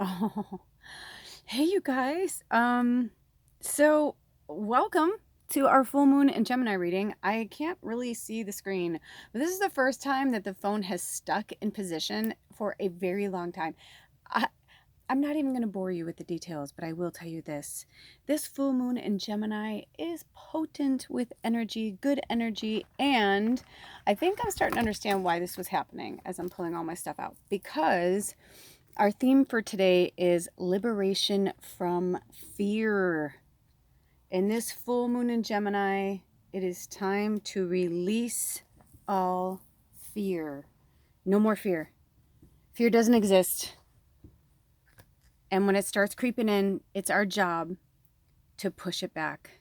Oh, hey you guys. So welcome to our full moon and Gemini reading. I can't really see the screen, but this is the first time that the phone has stuck in position for a very long time. I, I'm not even going to bore you with the details, but I will tell you this. This full moon in Gemini is potent with energy, good energy, and I think I'm starting to understand why this was happening as I'm pulling all my stuff out because our theme for today is liberation from fear. In this full moon in Gemini, it is time to release all fear. No more fear. Fear doesn't exist. And when it starts creeping in, it's our job to push it back.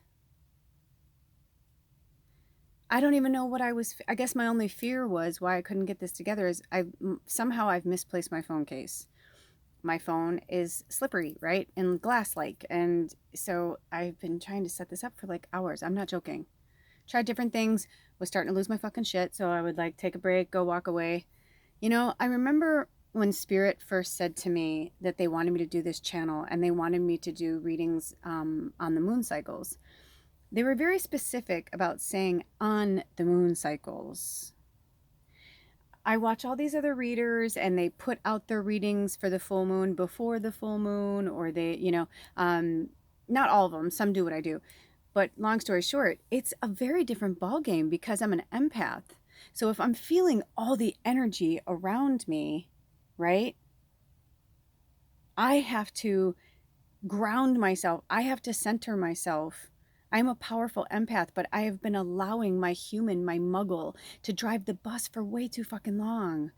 I don't even know what I guess my only fear was why I couldn't get this together is I've misplaced my phone case. My phone is slippery, right? And glass-like. And so I've been trying to set this up for like hours. I'm not joking. Tried different things, was starting to lose my fucking shit. So I would like take a break, go walk away. I remember when Spirit first said to me that they wanted me to do this channel and they wanted me to do readings on the moon cycles. They were very specific about saying on the moon cycles. I watch all these other readers and they put out their readings for the full moon before the full moon, or not all of them, some do what I do. But long story short, it's a very different ball game because I'm an empath. So if I'm feeling all the energy around me, right, I have to ground myself. I have to center myself. I'm a powerful empath, but I have been allowing my human, my muggle, to drive the bus for way too fucking long.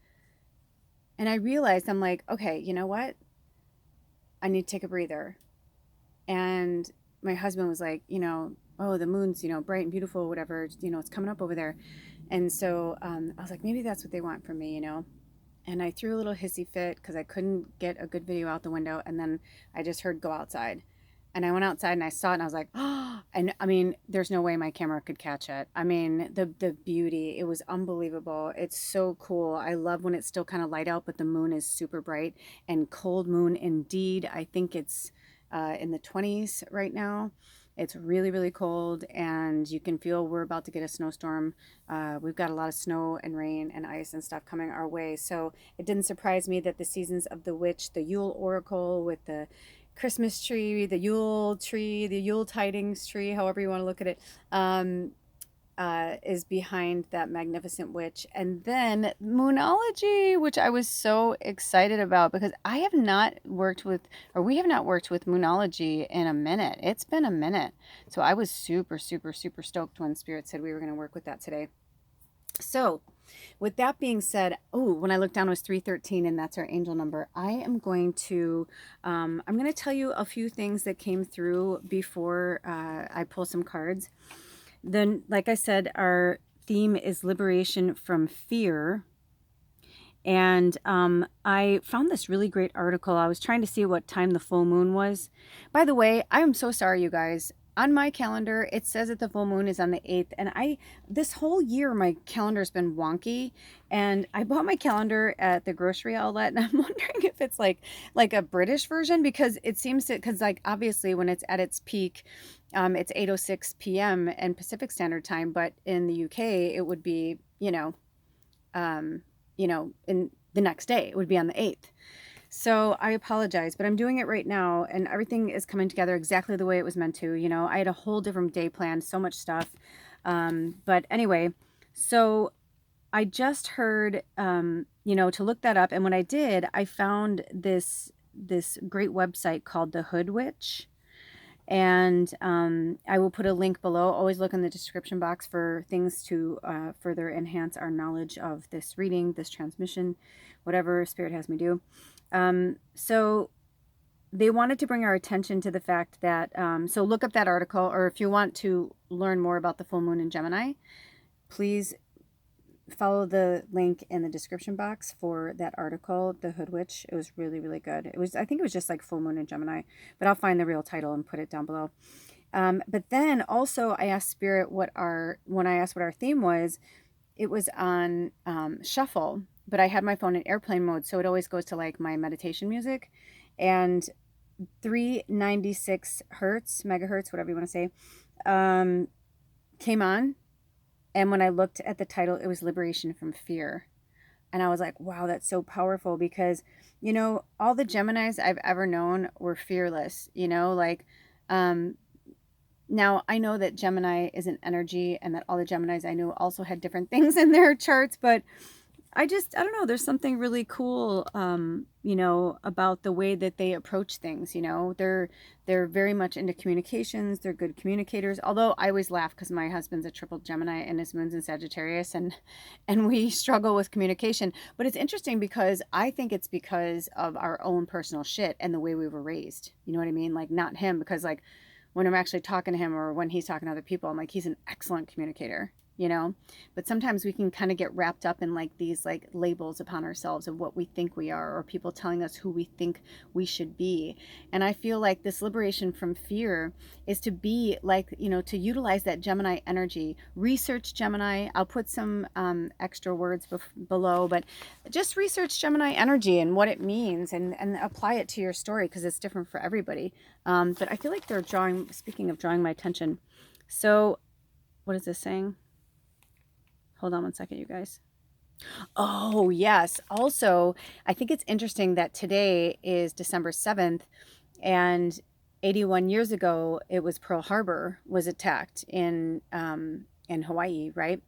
And I realized I'm like, okay, you know what? I need to take a breather. And my husband was like, oh, the moon's, bright and beautiful, whatever, it's coming up over there. And so I was like, maybe that's what they want from me. And I threw a little hissy fit because I couldn't get a good video out the window. And then I just heard go outside. And I went outside and I saw it and I was like, oh, and I mean, there's no way my camera could catch it. I mean, the beauty, it was unbelievable. It's so cool. I love when it's still kind of light out, but the moon is super bright and cold moon indeed. I think it's in the 20s right now. It's really, really cold, and you can feel we're about to get a snowstorm. We've got a lot of snow and rain and ice and stuff coming our way. So it didn't surprise me that the seasons of the witch, the Yule Oracle with the Christmas tree, the Yule tree, the Yule tidings tree, however you want to look at it, is behind that magnificent witch. And then Moonology, which I was so excited about because I have not worked with, or we have not worked with Moonology in a minute. It's been a minute. So I was super, super, super stoked when Spirit said we were going to work with that today. So, with that being said, oh, when I looked down, it was 313, and that's our angel number. I'm going to tell you a few things that came through before I pull some cards. Then, like I said, our theme is liberation from fear. And I found this really great article. I was trying to see what time the full moon was. By the way, I am so sorry, you guys. On my calendar, it says that the full moon is on the 8th. And this whole year, my calendar's been wonky. And I bought my calendar at the grocery outlet. And I'm wondering if it's like a British version, because it seems to, because like obviously when it's at its peak, it's 8:06 p.m. and Pacific Standard Time. But in the UK, it would be, in the next day. It would be on the 8th. So I apologize, but I'm doing it right now and everything is coming together exactly the way it was meant to. I had a whole different day planned, so much stuff. But anyway, so I just heard, to look that up. And when I did, I found this great website called The Hood Witch. And I will put a link below. Always look in the description box for things to further enhance our knowledge of this reading, this transmission, whatever Spirit has me do. So they wanted to bring our attention to the fact that, so look up that article, or if you want to learn more about the full moon in Gemini, please follow the link in the description box for that article, The Hood Witch. It was really, really good. I think it was just like full moon in Gemini, but I'll find the real title and put it down below. But then also I asked Spirit when I asked what our theme was, it was on shuffle, but I had my phone in airplane mode. So it always goes to like my meditation music. and 396 hertz, megahertz, whatever you want to say, came on. And when I looked at the title, it was Liberation from Fear. And I was like, wow, that's so powerful, because, you know, all the Geminis I've ever known were fearless, you know, like, now I know that Gemini is an energy and that all the Geminis I knew also had different things in their charts, but I don't know, there's something really cool, you know, about the way that they approach things. You know, they're very much into communications. They're good communicators. Although I always laugh because my husband's a triple Gemini and his moon's in Sagittarius, and we struggle with communication. But it's interesting because I think it's because of our own personal shit and the way we were raised. You know what I mean? Like, not him, because like when I'm actually talking to him or when he's talking to other people, I'm like, he's an excellent communicator, you know. But sometimes we can kind of get wrapped up in like these like labels upon ourselves of what we think we are, or people telling us who we think we should be. And I feel like this liberation from fear is to be like, you know, to utilize that Gemini energy. Research Gemini. I'll put some extra words below, but just research Gemini energy and what it means, and apply it to your story, because it's different for everybody. But I feel like they're speaking of drawing my attention. So what is this saying? Hold on one second, you guys. Oh, yes. Also, I think it's interesting that today is December 7th, and 81 years ago, it was Pearl Harbor was attacked in Hawaii, right?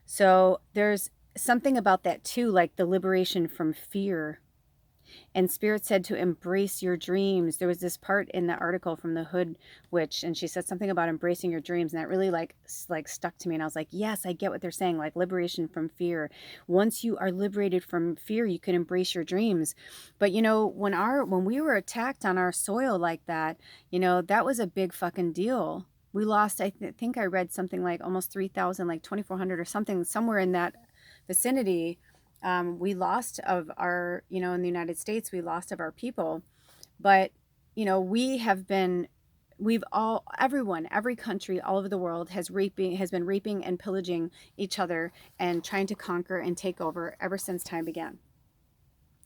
So there's something about that too, like the liberation from fear. And Spirit said to embrace your dreams. There was this part in the article from the Hood Witch, and she said something about embracing your dreams, and that really like stuck to me. And I was like, yes, I get what they're saying, like liberation from fear. Once you are liberated from fear, you can embrace your dreams. But you know, when we were attacked on our soil like that, you know, that was a big fucking deal. We lost, I think I read something like almost 3,000, like 2,400 or something, somewhere in that vicinity. We lost of our, you know, in the United States, we lost of our people. But, you know, everyone, every country all over the world has been raping and pillaging each other and trying to conquer and take over ever since time began.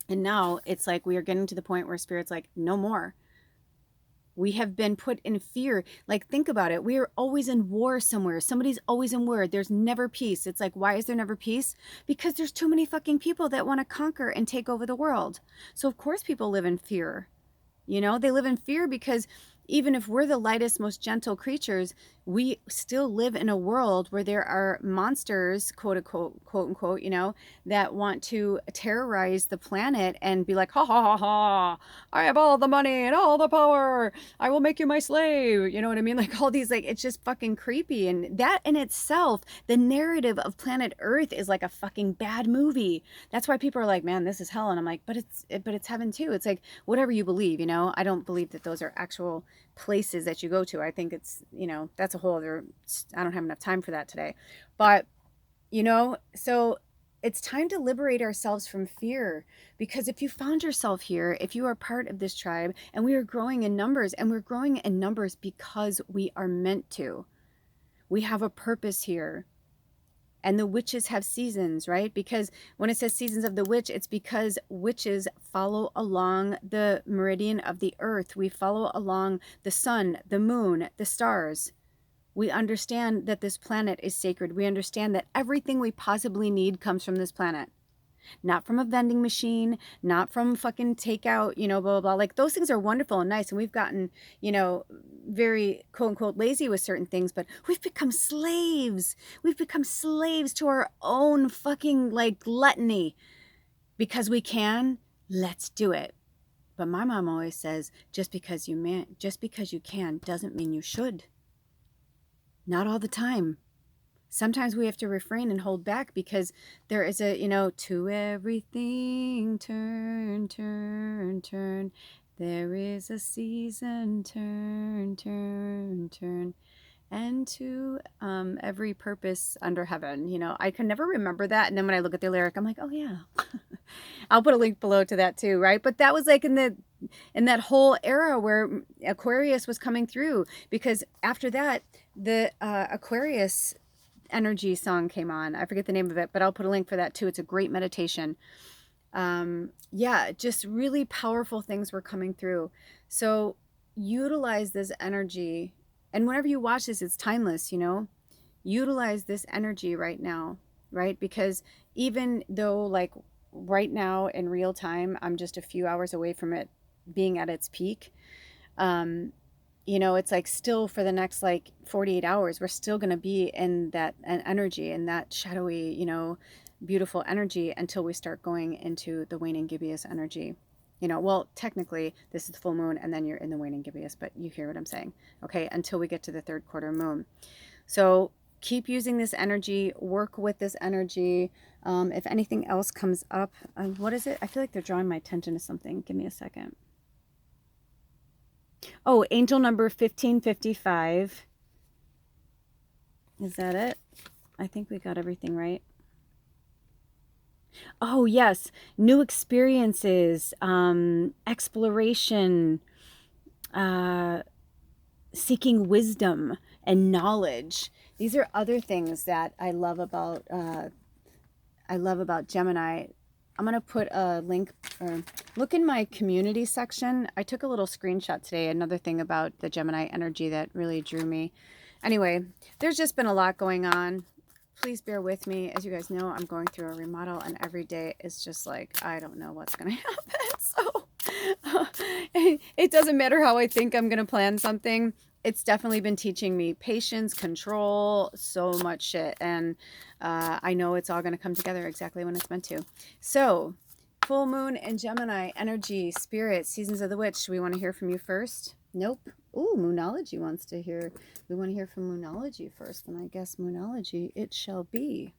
And now it's like we are getting to the point where Spirit's like, no more. We have been put in fear. Like, think about it. We are always in war somewhere. Somebody's always in war. There's never peace. It's like, why is there never peace? Because there's too many fucking people that want to conquer and take over the world. So of course people live in fear. You know, they live in fear because even if we're the lightest, most gentle creatures, we still live in a world where there are monsters, quote unquote, you know, that want to terrorize the planet and be like, ha ha ha ha, I have all the money and all the power. I will make you my slave. You know what I mean? Like all these, like, it's just fucking creepy. And that in itself, the narrative of planet Earth is like a fucking bad movie. That's why people are like, man, this is hell. And I'm like, but it's heaven too. It's like, whatever you believe, you know. I don't believe that those are actual places that you go to. I think it's, you know, that's a whole other, I don't have enough time for that today. But, you know, so it's time to liberate ourselves from fear, because if you found yourself here, if you are part of this tribe, and we are growing in numbers, and we're growing in numbers because we are meant to. We have a purpose here. And the witches have seasons, right? Because when it says seasons of the witch, it's because witches follow along the meridian of the earth. We follow along the sun, the moon, the stars. We understand that this planet is sacred. We understand that everything we possibly need comes from this planet. Not from a vending machine, not from fucking takeout, you know, blah, blah, blah. Like, those things are wonderful and nice. And we've gotten, you know, very quote unquote lazy with certain things, but we've become slaves. We've become slaves to our own fucking like gluttony. Because we can, let's do it. But my mom always says, just because you can doesn't mean you should. Not all the time. Sometimes we have to refrain and hold back, because there is a, you know, to everything turn, turn, turn. There is a season, turn, turn, turn. And to every purpose under heaven. You know, I can never remember that. And then when I look at the lyric, I'm like, oh yeah. I'll put a link below to that too, right? But that was like in that whole era where Aquarius was coming through, because after that, the Aquarius energy song came on. I forget the name of it, but I'll put a link for that too. It's a great meditation. Yeah, just really powerful things were coming through. So utilize this energy. And whenever you watch this, it's timeless, you know? Utilize this energy right now, right? Because even though, like, right now in real time, I'm just a few hours away from it being at its peak, um, you know, it's like still for the next like 48 hours, we're still going to be in that energy and that shadowy, you know, beautiful energy until we start going into the waning gibbous energy. You know, well, technically, this is the full moon and then you're in the waning gibbous, but you hear what I'm saying. Okay, until we get to the third quarter moon. So keep using this energy, work with this energy. If anything else comes up, what is it? I feel like they're drawing my attention to something. Give me a second. Oh, angel number 1555. Is that it? I think we got everything right. Oh, yes. New experiences, exploration, uh, seeking wisdom and knowledge. These are other things that I love about Gemini. I'm going to put a link or look in my community section. I took a little screenshot today, another thing about the Gemini energy that really drew me. Anyway, there's just been a lot going on. Please bear with me. As you guys know, I'm going through a remodel and every day is just like, I don't know what's going to happen. So it doesn't matter how I think I'm going to plan something. It's definitely been teaching me patience, control, so much shit. And I know it's all going to come together exactly when it's meant to. So, full moon and Gemini, energy, spirit, seasons of the witch. Do we want to hear from you first? Nope. Ooh, Moonology wants to hear. We want to hear from Moonology first. Then I guess Moonology it shall be.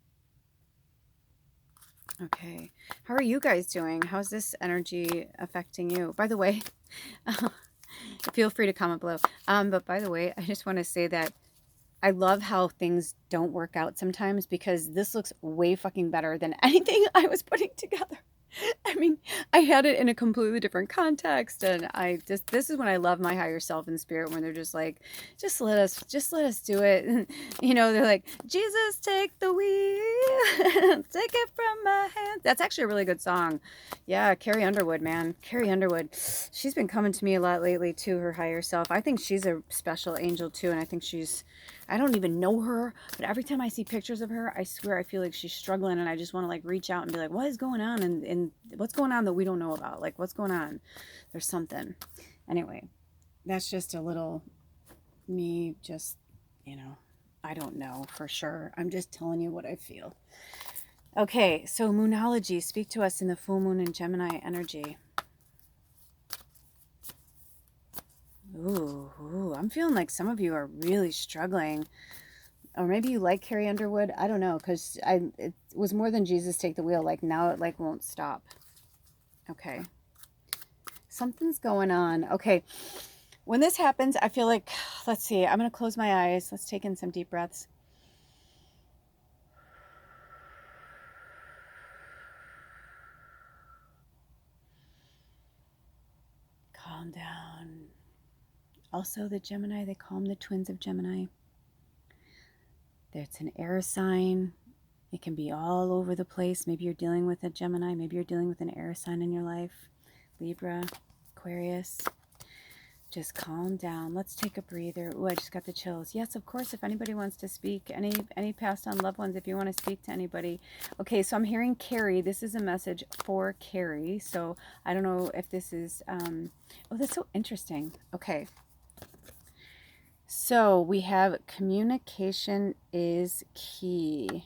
Okay. How are you guys doing? How's this energy affecting you? By the way, feel free to comment below. But by the way, I just want to say that I love how things don't work out sometimes because this looks way fucking better than anything I was putting together. I mean, I had it in a completely different context, and this is when I love my higher self and spirit when they're just like, just let us do it. And, you know, they're like, Jesus, take the wheel, take it from my hand. That's actually a really good song. Yeah, Carrie Underwood, man, Carrie Underwood. She's been coming to me a lot lately too. Her higher self. I think she's a special angel too, and I think she's. I don't even know her, but every time I see pictures of her, I swear I feel like she's struggling and I just want to like reach out and be like, what is going on? And what's going on that we don't know about? Like, what's going on? There's something. Anyway, that's just a little me just, you know, I don't know for sure. I'm just telling you what I feel. Okay, so Moonology, speak to us in the full moon and Gemini energy. Ooh, I'm feeling like some of you are really struggling. Or maybe you like Carrie Underwood. I don't know, because it was more than Jesus take the wheel. Like now it like won't stop. Okay. Something's going on. Okay. When this happens, I feel like, let's see, I'm going to close my eyes. Let's take in some deep breaths. Calm down. Also, the Gemini, they call them the twins of Gemini. It's an air sign. It can be all over the place. Maybe you're dealing with a Gemini. Maybe you're dealing with an air sign in your life. Libra, Aquarius. Just calm down. Let's take a breather. Oh, I just got the chills. Yes, of course, if anybody wants to speak, any passed on loved ones, if you want to speak to anybody. Okay, so I'm hearing Carrie. This is a message for Carrie. So I don't know if this is, oh, that's so interesting. Okay. So we have communication is key.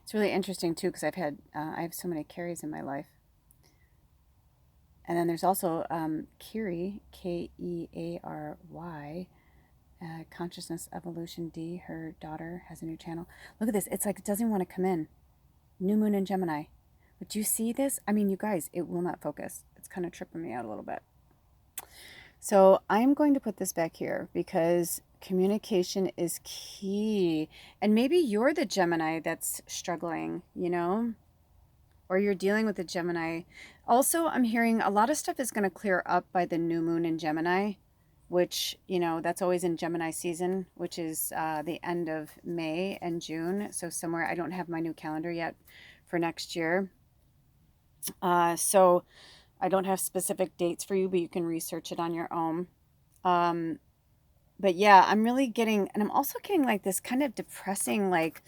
It's really interesting too because I have so many Carries in my life. And then there's also Kiri, K-E-A-R-Y, Consciousness Evolution D. Her daughter has a new channel. Look at this. It's like it doesn't want to come in. New moon in Gemini. But do you see this? I mean, you guys, it will not focus. It's kind of tripping me out a little bit. So I'm going to put this back here because communication is key. And maybe you're the Gemini that's struggling, you know? Or you're dealing with a Gemini. Also, I'm hearing a lot of stuff is going to clear up by the new moon in Gemini. which, you know, that's always in Gemini season, which is the end of May and June. So somewhere, I don't have my new calendar yet for next year. So I don't have specific dates for you, but you can research it on your own. But yeah, I'm really getting, and I'm also getting like this kind of depressing, like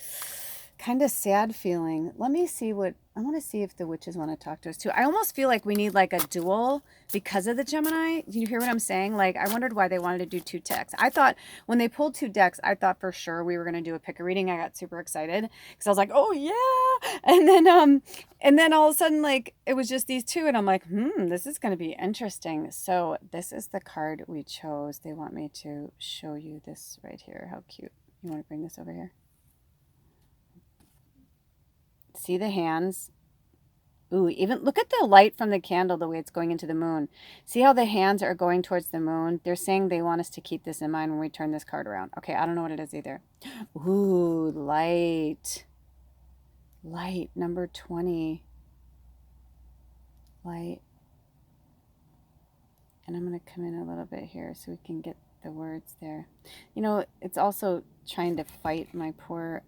kind of sad feeling. Let me see what, I want to see if the witches want to talk to us too. I almost feel like we need like a duel because of the Gemini. Do you hear what I'm saying? Like, I wondered why they wanted to do 2 decks. I thought when they pulled 2 decks, I thought for sure we were going to do a pick a reading. I got super excited because I was like, oh yeah. And then all of a sudden, like, it was just these 2. And I'm like, this is going to be interesting. So this is the card we chose. They want me to show you this right here. How cute. You want to bring this over here? See the hands? Ooh, even look at the light from the candle, the way it's going into the moon. See how the hands are going towards the moon? They're saying they want us to keep this in mind when we turn this card around. Okay, I don't know what it is either. Ooh, light. Light, number 20. Light. And I'm going to come in a little bit here so we can get the words there. You know, it's also trying to fight my poor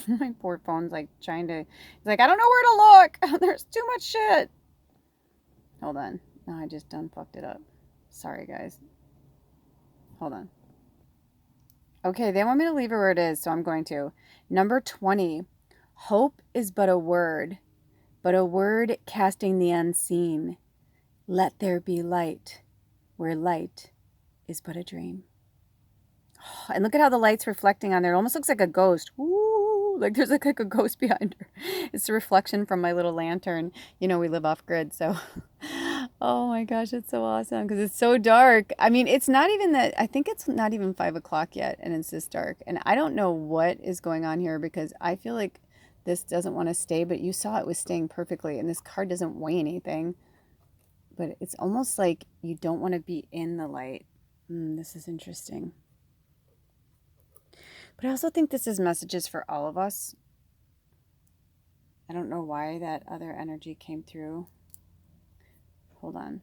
my poor phone's like trying to, it's like, I don't know where to look. There's too much shit. Hold on. No, I just done fucked it up. Sorry guys. Hold on. Okay, they want me to leave it where it is, so I'm going to. Number 20. Hope is but a word casting the unseen. Let there be light, where light is but a dream. And look at how the light's reflecting on there. It almost looks like a ghost. Ooh, like there's like a ghost behind her. It's a reflection from my little lantern. You know, we live off grid, so. Oh my gosh, it's so awesome because it's so dark. I mean, it's not even that, I think it's not even 5 o'clock yet and it's this dark. And I don't know what is going on here because I feel like this doesn't want to stay, but you saw it was staying perfectly and this card doesn't weigh anything. But it's almost like you don't want to be in the light. This is interesting. But I also think this is messages for all of us. I don't know why that other energy came through. Hold on.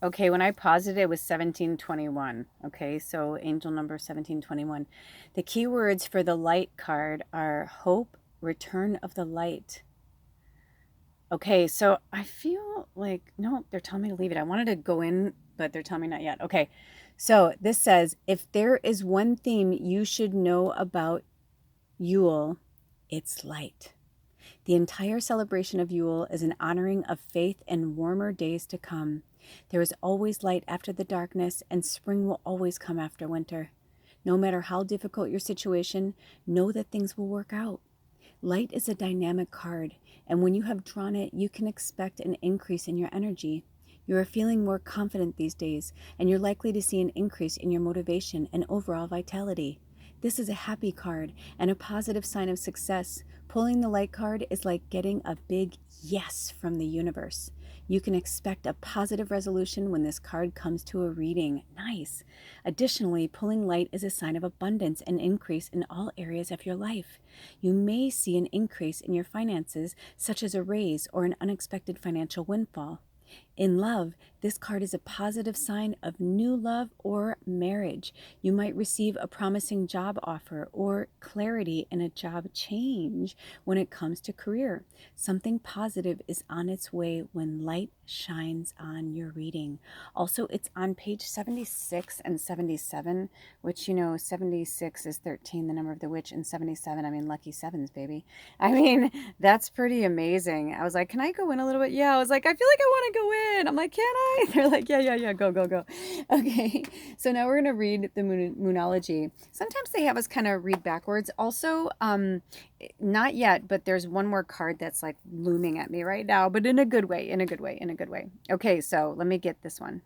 Okay, when I paused it, it was 1721. Okay, so angel number 1721. The key words for the light card are hope, return of the light. Okay, so I feel like, no, they're telling me to leave it. I wanted to go in, but they're telling me not yet. Okay, so this says, if there is one theme you should know about Yule, it's light. The entire celebration of Yule is an honoring of faith and warmer days to come. There is always light after the darkness, and spring will always come after winter. No matter how difficult your situation, know that things will work out. Light is a dynamic card, and when you have drawn it, you can expect an increase in your energy. You are feeling more confident these days, and you're likely to see an increase in your motivation and overall vitality. This is a happy card and a positive sign of success. Pulling the light card is like getting a big yes from the universe. You can expect a positive resolution when this card comes to a reading. Nice. Additionally, pulling light is a sign of abundance and increase in all areas of your life. You may see an increase in your finances, such as a raise or an unexpected financial windfall. In love, this card is a positive sign of new love or marriage. You might receive a promising job offer or clarity in a job change when it comes to career. Something positive is on its way when light shines on your reading. Also, it's on page 76 and 77, which, you know, 76 is 13, the number of the witch, and 77, I mean, lucky sevens, baby. I mean, that's pretty amazing. I was like, can I go in a little bit? Yeah, I was like, I feel like I want to go in. I'm like, can I? They're like, yeah, go. Okay, so now we're going to read the Moonology. Sometimes they have us kind of read backwards. Also, not yet, but there's one more card that's like looming at me right now, but in a good way. Okay, so let me get this one.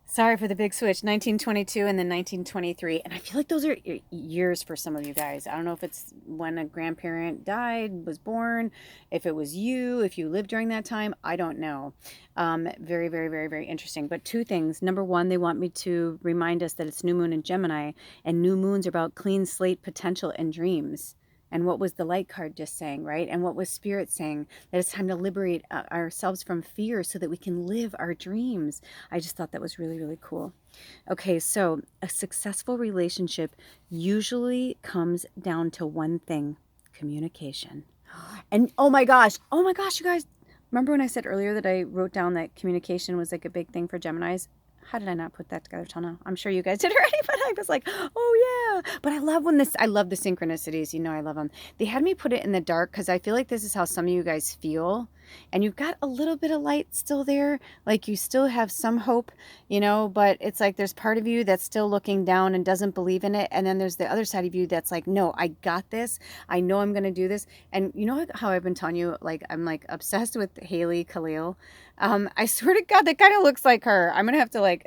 Sorry for the big switch. 1922 and then 1923. And I feel like those are years for some of you guys. I don't know if it's when a grandparent died, was born, if it was you, if you lived during that time. I don't know. Very, very, very, very interesting. But 2 things. Number 1, they want me to remind us that it's new moon in Gemini, and new moons are about clean slate potential and dreams. And what was the light card just saying, right? And what was Spirit saying? That it's time to liberate ourselves from fear so that we can live our dreams. I just thought that was really, really cool. Okay, so a successful relationship usually comes down to one thing: communication. And oh my gosh, you guys, remember when I said earlier that I wrote down that communication was like a big thing for Geminis? How did I not put that together till now? I'm sure you guys did already, but I was like, oh yeah. But I love I love the synchronicities. You know, I love them. They had me put it in the dark because I feel like this is how some of you guys feel. And you've got a little bit of light still there. Like you still have some hope, you know, but it's like there's part of you that's still looking down and doesn't believe in it. And then there's the other side of you that's like, no, I got this. I know I'm going to do this. And you know how I've been telling you, like, I'm like obsessed with Hayley Kalil. I swear to God, that kind of looks like her. I'm going to have to like,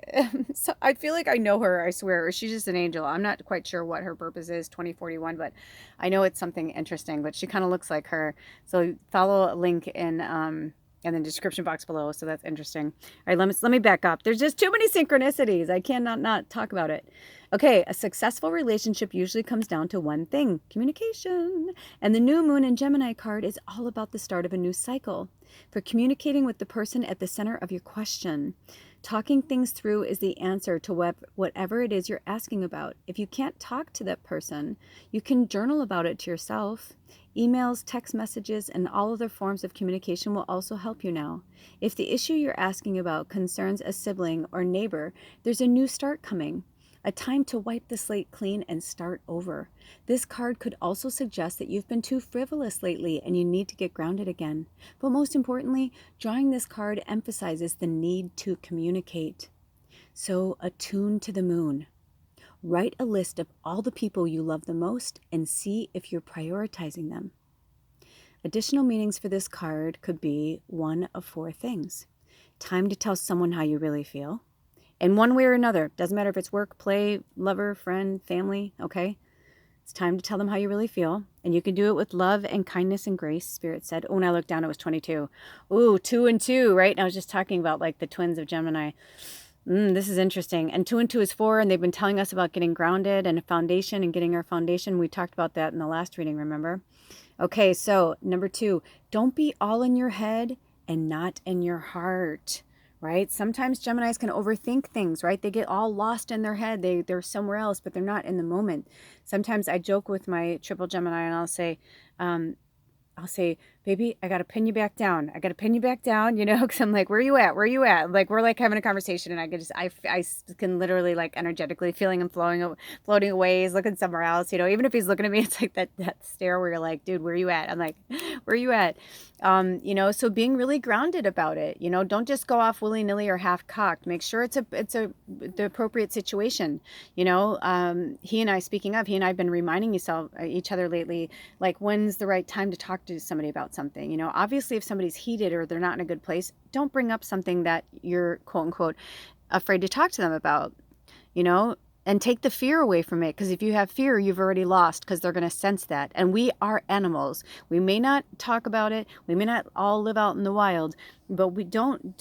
so I feel like I know her, I swear, or she's just an angel. I'm not quite sure what her purpose is, 2041, but I know it's something interesting, but she kind of looks like her. So follow a link in the description box below. So that's interesting. All right, let me back up. There's just too many synchronicities. I cannot not talk about it. Okay, a successful relationship usually comes down to one thing: communication. And the new moon in Gemini card is all about the start of a new cycle. For communicating with the person at the center of your question. Talking things through is the answer to whatever it is you're asking about. If you can't talk to that person, you can journal about it to yourself. Emails, text messages, and all other forms of communication will also help you now. If the issue you're asking about concerns a sibling or neighbor, there's a new start coming. A time to wipe the slate clean and start over. This card could also suggest that you've been too frivolous lately and you need to get grounded again. But most importantly, drawing this card emphasizes the need to communicate. So attune to the moon. Write a list of all the people you love the most and see if you're prioritizing them. Additional meanings for this card could be one of four things. Time to tell someone how you really feel. In one way or another. Doesn't matter if it's work, play, lover, friend, family, okay? It's time to tell them how you really feel. And you can do it with love and kindness and grace, Spirit said. Oh, when I looked down, it was 22. Ooh, 2 and 2, right? And I was just talking about like the twins of Gemini. This is interesting. And 2 and 2 is 4, and they've been telling us about getting grounded and a foundation and getting our foundation. We talked about that in the last reading, remember? Okay, so number 2, don't be all in your head and not in your heart. Right? Sometimes Geminis can overthink things, right? They get all lost in their head. They're somewhere else, but they're not in the moment. Sometimes I joke with my triple Gemini and I'll say, baby, I got to pin you back down. I got to pin you back down, you know, because I'm like, where are you at? Where are you at? Like, we're like having a conversation and I can literally like energetically feeling him floating away. He's looking somewhere else, you know, even if he's looking at me, it's like that stare where you're like, dude, where are you at? I'm like, where are you at? You know, so being really grounded about it, you know, don't just go off willy nilly or half cocked. Make sure it's the appropriate situation. You know, he and I have been reminding each other lately, like, when's the right time to talk to somebody about something. You know, obviously if somebody's heated or they're not in a good place, don't bring up something that you're quote unquote afraid to talk to them about, you know, and take the fear away from it. Because if you have fear, you've already lost, because they're going to sense that. And we are animals. We may not talk about it. We may not all live out in the wild, but we don't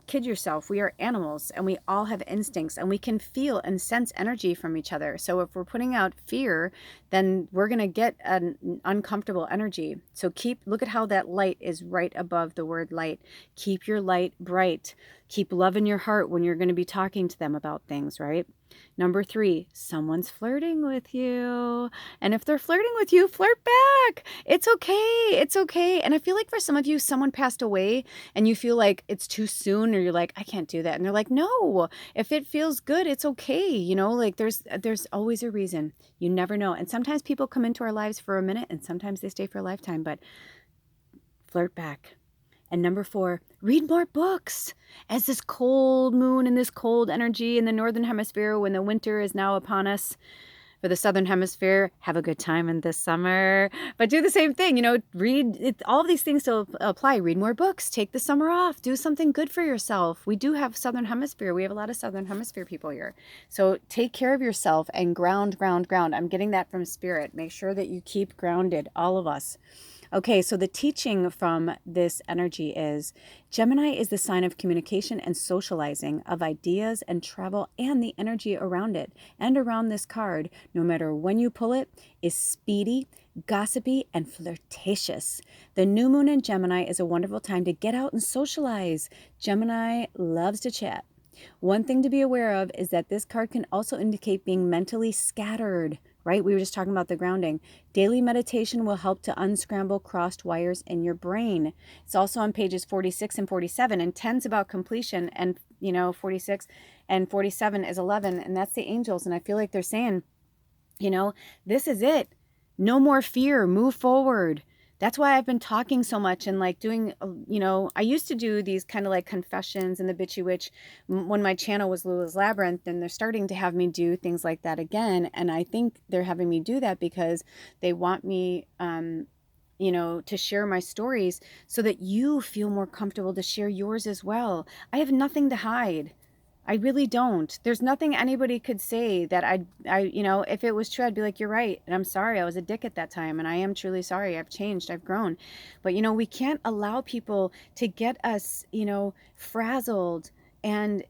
kid yourself. We are animals and we all have instincts and we can feel and sense energy from each other. So if we're putting out fear, then we're going to get an uncomfortable energy. So look at how that light is right above the word light. Keep your light bright. Keep love in your heart when you're going to be talking to them about things, right? Number 3, someone's flirting with you. And if they're flirting with you, flirt back. It's okay. It's okay. And I feel like for some of you, someone passed away and you feel like it's too soon, or you're like, I can't do that. And they're like, no, if it feels good, it's okay. You know, like there's always a reason. You never know. And sometimes people come into our lives for a minute and sometimes they stay for a lifetime, but flirt back. And number 4, read more books. As this cold moon and this cold energy in the northern hemisphere, when the winter is now upon us, for the southern hemisphere, have a good time in this summer. But do the same thing, you know, read it, all of these things still apply. Read more books, take the summer off, do something good for yourself. We do have southern hemisphere. We have a lot of southern hemisphere people here. So take care of yourself and ground. I'm getting that from Spirit. Make sure that you keep grounded, all of us. Okay, so the teaching from this energy is Gemini is the sign of communication and socializing, of ideas and travel, and the energy around it and around this card, no matter when you pull it, is speedy, gossipy, and flirtatious. The new moon in Gemini is a wonderful time to get out and socialize. Gemini loves to chat. One thing to be aware of is that this card can also indicate being mentally scattered, right? We were just talking about the grounding. Daily meditation will help to unscramble crossed wires in your brain. It's also on pages 46 and 47, and 10's about completion, and 46 and 47 is 11, and that's the angels. And I feel like they're saying, this is it. No more fear. Move forward. That's why I've been talking so much and like doing, I used to do these kind of like confessions and the bitchy witch when my channel was Lula's Labyrinth, and they're starting to have me do things like that again. And I think they're having me do that because they want me, to share my stories so that you feel more comfortable to share yours as well. I have nothing to hide. I really don't. There's nothing anybody could say that if it was true, I'd be like, you're right. And I'm sorry. I was a dick at that time. And I am truly sorry. I've changed. I've grown. But, we can't allow people to get us, frazzled and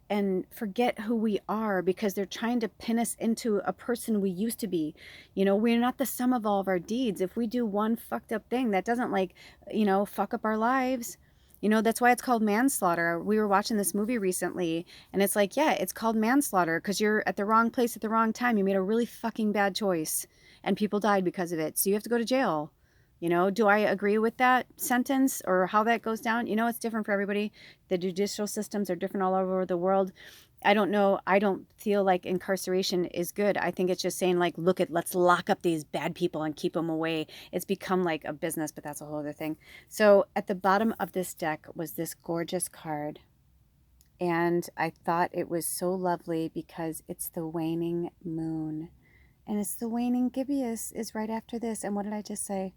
forget who we are because they're trying to pin us into a person we used to be. We're not the sum of all of our deeds. If we do one fucked up thing, that doesn't fuck up our lives. That's why it's called manslaughter. We were watching this movie recently, and it's like, yeah, it's called manslaughter because you're at the wrong place at the wrong time. You made a really fucking bad choice, and people died because of it. So you have to go to jail. Do I agree with that sentence or how that goes down? It's different for everybody. The judicial systems are different all over the world. I don't know. I don't feel like incarceration is good. I think it's just saying like, let's lock up these bad people and keep them away. It's become like a business, but that's a whole other thing. So at the bottom of this deck was this gorgeous card. And I thought it was so lovely because it's the waning moon. And it's the waning gibbous is right after this. And what did I just say?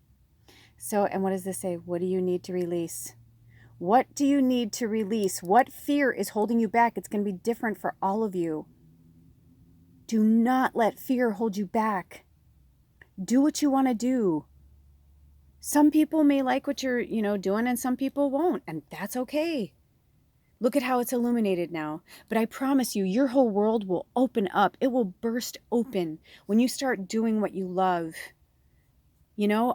And what does this say? What do you need to release? What do you need to release? What fear is holding you back? It's going to be different for all of you. Do not let fear hold you back. Do what you want to do. Some people may like what you're, doing, and some people won't, and that's okay. Look at how it's illuminated now. But I promise you, your whole world will open up. It will burst open when you start doing what you love.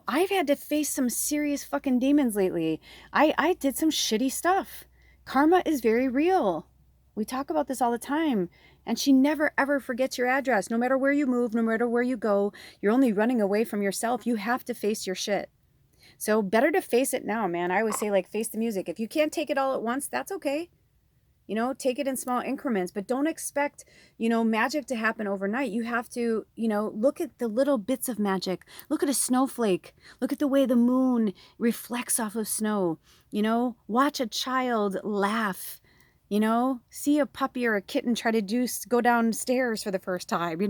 I've had to face some serious fucking demons lately. I did some shitty stuff. Karma is very real. We talk about this all the time. And she never, ever forgets your address. No matter where you move, no matter where you go, you're only running away from yourself. You have to face your shit. So better to face it now, man. I always say, face the music. If you can't take it all at once, that's okay. Take it in small increments, but don't expect, magic to happen overnight. You have to, look at the little bits of magic. Look at a snowflake. Look at the way the moon reflects off of snow. Watch a child laugh. See a puppy or a kitten try to go downstairs for the first time,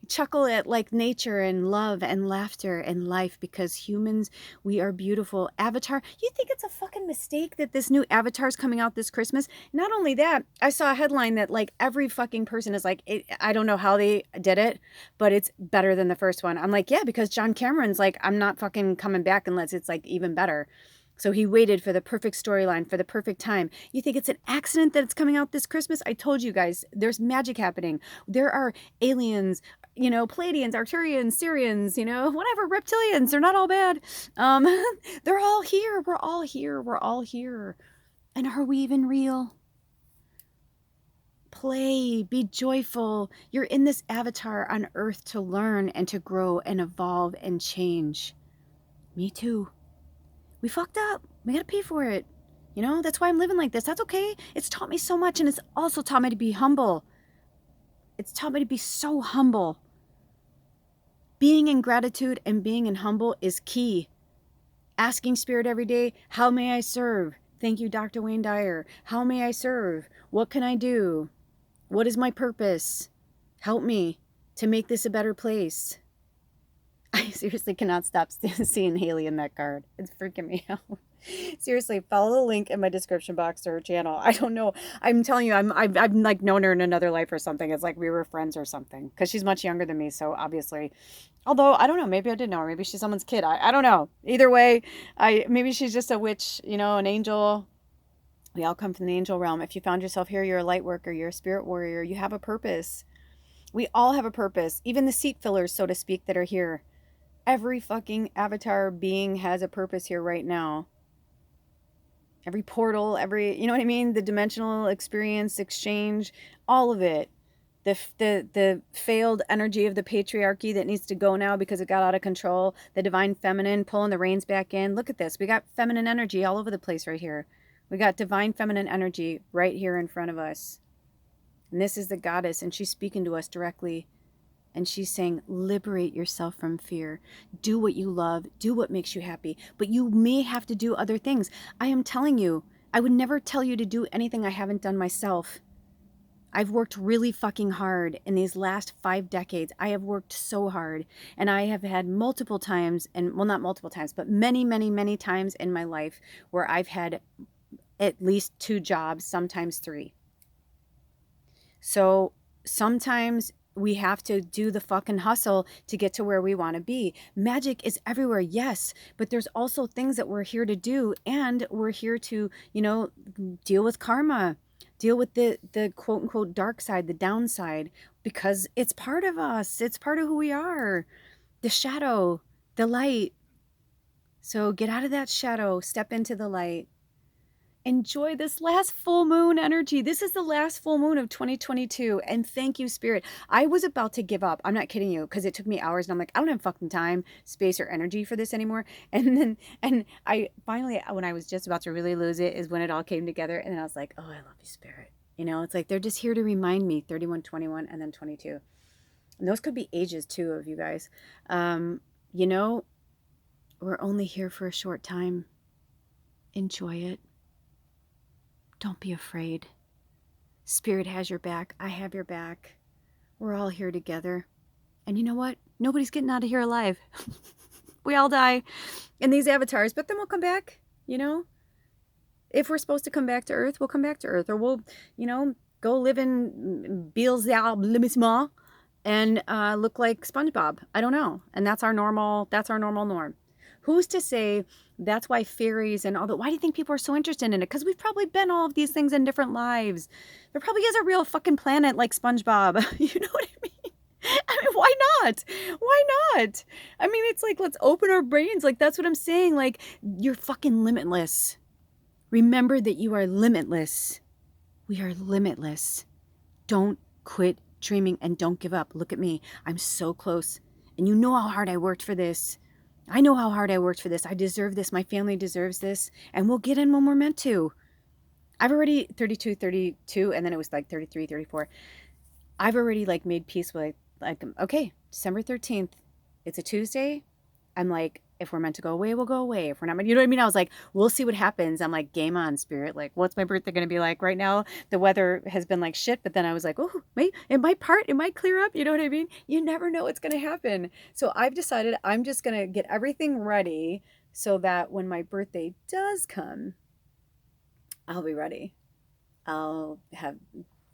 chuckle at nature and love and laughter and life, because humans, we are beautiful. Avatar, you think it's a fucking mistake that this new Avatar is coming out this Christmas? Not only that, I saw a headline that every fucking person is I don't know how they did it, but it's better than the first one. I'm like, yeah, because John Cameron's I'm not fucking coming back unless it's even better. So he waited for the perfect storyline, for the perfect time. You think it's an accident that it's coming out this Christmas? I told you guys, there's magic happening. There are aliens, Pleiadians, Arcturians, Syrians, whatever, reptilians. They're not all bad. They're all here. We're all here. We're all here. And are we even real? Play, be joyful. You're in this avatar on earth to learn and to grow and evolve and change. Me too. We fucked up. We got to pay for it. That's why I'm living like this. That's okay. It's taught me so much, and it's also taught me to be humble. It's taught me to be so humble. Being in gratitude and being in humble is key. Asking Spirit every day, how may I serve? Thank you, Dr. Wayne Dyer. How may I serve? What can I do? What is my purpose? Help me to make this a better place. I seriously cannot stop seeing Hayley in that card. It's freaking me out. Seriously, follow the link in my description box to her channel. I don't know. I'm telling you, I've known her in another life or something. It's like we were friends or something. Because she's much younger than me, so obviously. Although, I don't know. Maybe I did know her. Maybe she's someone's kid. I don't know. Either way, maybe she's just a witch, an angel. We all come from the angel realm. If you found yourself here, you're a light worker. You're a spirit warrior. You have a purpose. We all have a purpose. Even the seat fillers, so to speak, that are here. Every fucking avatar being has a purpose here right now. Every portal, you know what I mean? The dimensional experience, exchange, all of it. The failed energy of the patriarchy that needs to go now because it got out of control. The divine feminine pulling the reins back in. Look at this. We got feminine energy all over the place right here. We got divine feminine energy right here in front of us. And this is the goddess, and she's speaking to us directly. And she's saying, liberate yourself from fear. Do what you love. Do what makes you happy. But you may have to do other things. I am telling you, I would never tell you to do anything I haven't done myself. I've worked really fucking hard in these last 5 decades. I have worked so hard. And I have had multiple times, and well, not multiple times, but many, many, many times in my life where I've had at least 2 jobs, sometimes 3. So sometimes we have to do the fucking hustle to get to where we want to be. Magic is everywhere, yes, but there's also things that we're here to do, and we're here to, you know, deal with karma, deal with the quote unquote dark side, the downside, because it's part of us. It's part of who we are. The shadow, the light. So get out of that shadow, step into the light. Enjoy this last full moon energy. This is the last full moon of 2022. And thank you, Spirit. I was about to give up. I'm not kidding you, because it took me hours and I'm like, I don't have fucking time, space, or energy for this anymore. And I finally, when I was just about to really lose it, is when it all came together. And then I was like, oh, I love you, Spirit. You know, it's like they're just here to remind me 31, 21, and then 22. And those could be ages too of you guys. You know, we're only here for a short time. Enjoy it. Don't be afraid. Spirit has your back. I have your back. We're all here together. And you know what? Nobody's getting out of here alive. We all die in these avatars, but then we'll come back, you know? If we're supposed to come back to Earth, we'll come back to Earth. Or we'll, you know, go live in Beelzebub and look like SpongeBob. I don't know. And that's our normal norm. Who's to say that's why fairies and all that, why do you think people are so interested in it? Because we've probably been all of these things in different lives. There probably is a real fucking planet like SpongeBob. You know what I mean? I mean, why not? Why not? I mean, it's like, let's open our brains. Like, that's what I'm saying. Like, you're fucking limitless. Remember that you are limitless. We are limitless. Don't quit dreaming and don't give up. Look at me. I'm so close. And you know how hard I worked for this. I know how hard I worked for this. I deserve this. My family deserves this. And we'll get in when we're meant to. I've already 32, and then it was like 33, 34. I've already like made peace with like, okay, December 13th. It's a Tuesday. I'm like, if we're meant to go away, we'll go away. If we're not, you know what I mean? I was like, we'll see what happens. I'm like, game on, Spirit. Like, what's my birthday going to be like? Right now, the weather has been like shit. But then I was like, oh, wait, it might clear up. You know what I mean? You never know what's going to happen. So I've decided I'm just going to get everything ready so that when my birthday does come, I'll be ready. I'm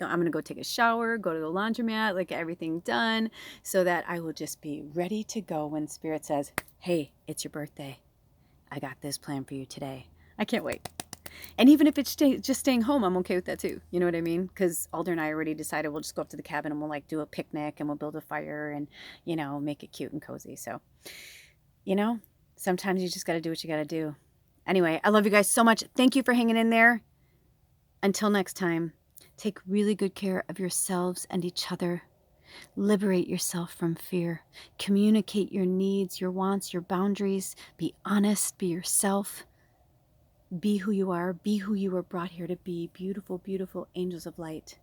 going to go take a shower, go to the laundromat, like get everything done so that I will just be ready to go when Spirit says, hey, it's your birthday. I got this plan for you today. I can't wait. And even if it's just staying home, I'm okay with that too. You know what I mean? Because Alder and I already decided we'll just go up to the cabin and we'll like do a picnic and we'll build a fire and, you know, make it cute and cozy. So, you know, sometimes you just got to do what you got to do. Anyway, I love you guys so much. Thank you for hanging in there. Until next time. Take really good care of yourselves and each other. Liberate yourself from fear. Communicate your needs, your wants, your boundaries. Be honest. Be yourself. Be who you are. Be who you were brought here to be. Beautiful, beautiful angels of light.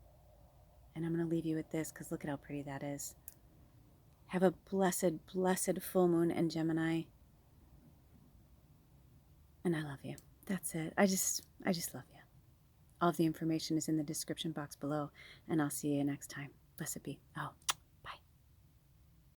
And I'm going to leave you with this because look at how pretty that is. Have a blessed, blessed full moon in Gemini. And I love you. That's it. I just love you. All of the information is in the description box below, and I'll see you next time. Blessed be. Oh.